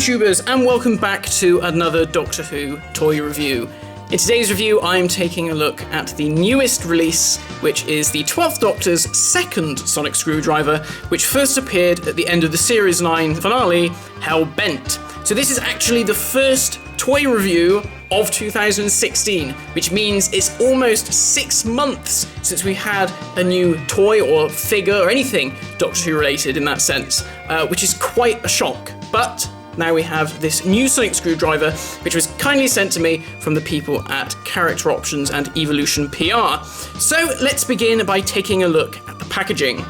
YouTubers, and welcome back to another Doctor Who toy review. In today's review, I'm taking a look at the newest release, which is the 12th Doctor's second sonic screwdriver, which first appeared at the end of the Series 9 finale, Hell Bent. So this is actually the first toy review of 2016, which means it's almost 6 months since we had a new toy or figure or anything Doctor Who related in that sense, which is quite a shock. But now we have this new sonic screwdriver, which was kindly sent to me from the people at Character Options and Evolution PR. So let's begin by taking a look at the packaging.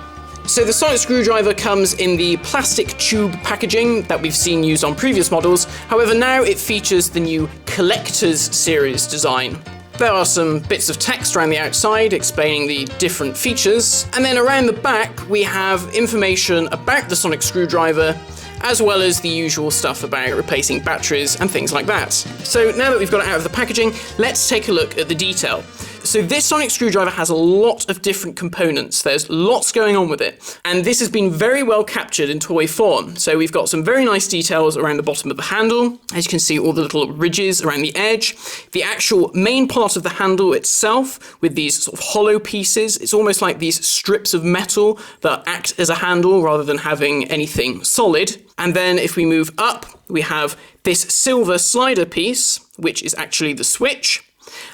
So the sonic screwdriver comes in the plastic tube packaging that we've seen used on previous models. However, now it features the new Collector's Series design. There are some bits of text around the outside explaining the different features, and then around the back we have information about the sonic screwdriver, as well as the usual stuff about replacing batteries and things like that. So now that we've got it out of the packaging, let's take a look at the detail. So this sonic screwdriver has a lot of different components. There's lots going on with it, and this has been very well captured in toy form. So we've got some very nice details around the bottom of the handle. As you can see, all the little ridges around the edge. The actual main part of the handle itself with these sort of hollow pieces. It's almost like these strips of metal that act as a handle rather than having anything solid. And then if we move up, we have this silver slider piece, which is actually the switch.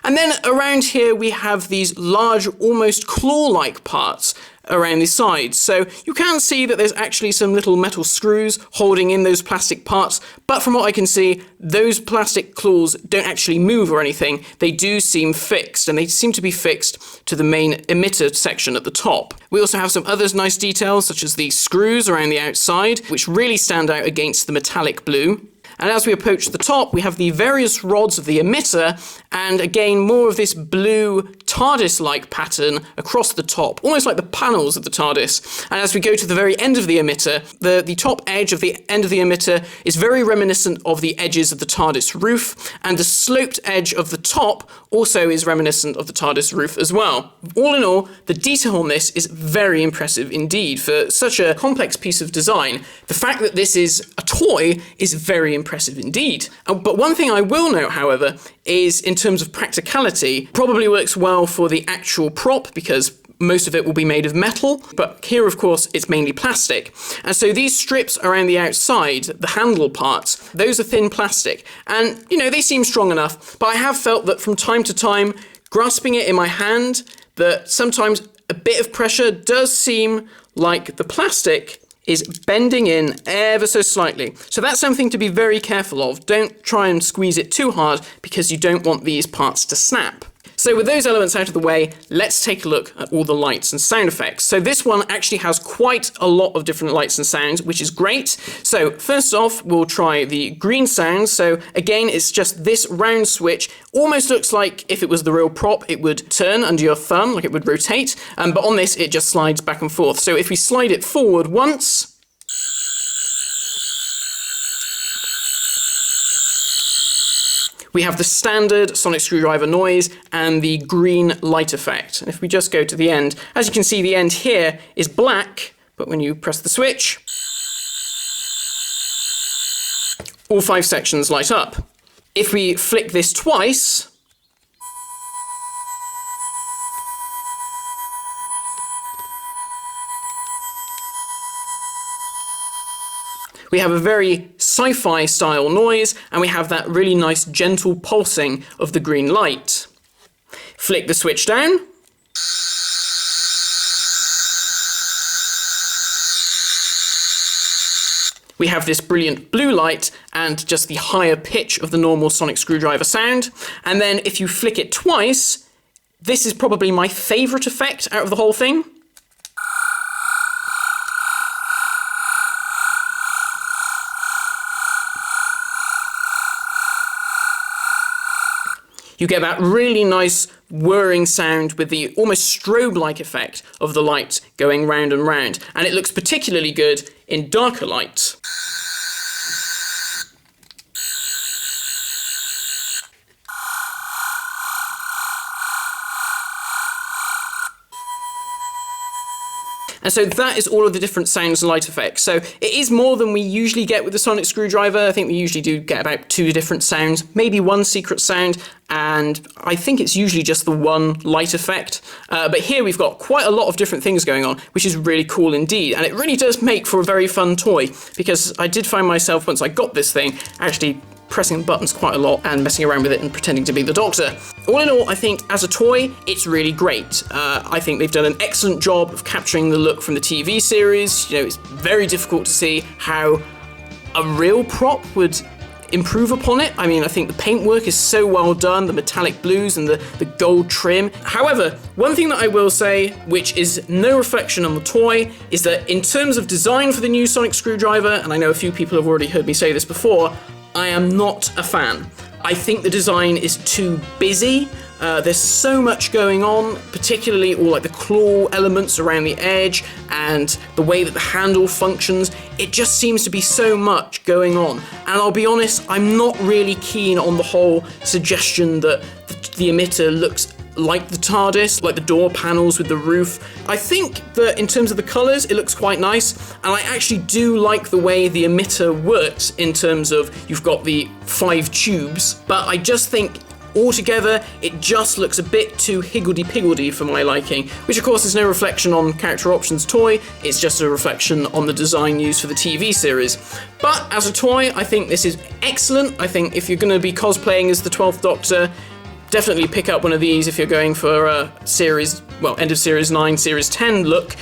And then around here we have these large, almost claw-like parts around the sides. So you can see that there's actually some little metal screws holding in those plastic parts, but from what I can see, those plastic claws don't actually move or anything. They do seem fixed, and they seem to be fixed to the main emitter section at the top. We also have some other nice details, such as the screws around the outside, which really stand out against the metallic blue. And as we approach the top, we have the various rods of the emitter, and again, more of this blue TARDIS-like pattern across the top, almost like the panels of the TARDIS. And as we go to the very end of the emitter, the top edge of the end of the emitter is very reminiscent of the edges of the TARDIS roof, and the sloped edge of the top also is reminiscent of the TARDIS roof as well. All in all, the detail on this is very impressive indeed. For such a complex piece of design, the fact that this is a toy is very impressive indeed. But one thing I will note, however, is in terms of practicality, probably works well for the actual prop because most of it will be made of metal, but here, of course, it's mainly plastic. And so these strips around the outside, the handle parts, those are thin plastic. And, you know, they seem strong enough, but I have felt that from time to time, grasping it in my hand, that sometimes a bit of pressure does seem like the plastic is bending in ever so slightly. So that's something to be very careful of. Don't try and squeeze it too hard because you don't want these parts to snap. So with those elements out of the way, let's take a look at all the lights and sound effects. So this one actually has quite a lot of different lights and sounds, which is great. So first off, we'll try the green sound. So again, it's just this round switch. Almost looks like if it was the real prop, it would turn under your thumb, like it would rotate. But on this, it just slides back and forth. So if we slide it forward once, we have the standard sonic screwdriver noise and the green light effect. And if we just go to the end, as you can see, the end here is black, but when you press the switch, all 5 sections light up. If we flick this twice, we have a very sci-fi style noise, and we have that really nice gentle pulsing of the green light. Flick the switch down. We have this brilliant blue light and just the higher pitch of the normal sonic screwdriver sound. And then if you flick it twice, this is probably my favourite effect out of the whole thing. You get that really nice whirring sound with the almost strobe-like effect of the light going round and round. And it looks particularly good in darker light. And so that is all of the different sounds and light effects. So it is more than we usually get with the sonic screwdriver. I think we usually do get about 2 different sounds, maybe 1 secret sound, and I think it's usually just the 1 light effect. But here we've got quite a lot of different things going on, which is really cool indeed. And it really does make for a very fun toy, because I did find myself, once I got this thing, actually pressing buttons quite a lot and messing around with it and pretending to be the Doctor. All in all, I think as a toy, it's really great. I think they've done an excellent job of capturing the look from the TV series. You know, it's very difficult to see how a real prop would improve upon it. I mean, I think the paintwork is so well done, the metallic blues and the gold trim. However, one thing that I will say, which is no reflection on the toy, is that in terms of design for the new sonic screwdriver, and I know a few people have already heard me say this before, I am not a fan. I think the design is too busy. There's so much going on, particularly all like the claw elements around the edge and the way that the handle functions. It just seems to be so much going on. And I'll be honest, I'm not really keen on the whole suggestion that the emitter looks like the TARDIS, like the door panels with the roof. I think that in terms of the colours, it looks quite nice, and I actually do like the way the emitter works in terms of you've got the 5 tubes, but I just think altogether it just looks a bit too higgledy-piggledy for my liking, which of course is no reflection on Character Options toy, it's just a reflection on the design used for the TV series. But as a toy, I think this is excellent. I think if you're going to be cosplaying as the 12th Doctor, definitely pick up one of these if you're going for a series, well, end of series 9, series 10 look,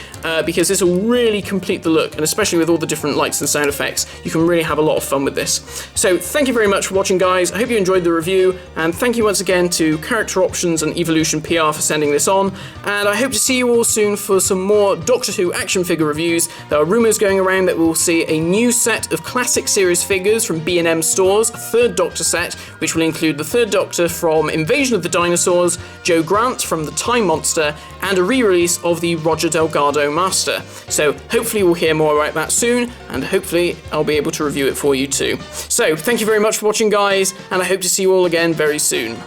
because this will really complete the look, and especially with all the different lights and sound effects, you can really have a lot of fun with this. So thank you very much for watching, guys. I hope you enjoyed the review, and thank you once again to Character Options and Evolution PR for sending this on, and I hope to see you all soon for some more Doctor Who action figure reviews. There are rumours going around that we'll see a new set of classic series figures from B&M stores, a 3rd Doctor set, which will include the 3rd Doctor from Invasion of the Dinosaurs, Joe Grant from The Time Monster, and a re-release of the Roger Delgado Master. So hopefully we'll hear more about that soon, and hopefully I'll be able to review it for you too. So thank you very much for watching, guys, and I hope to see you all again very soon.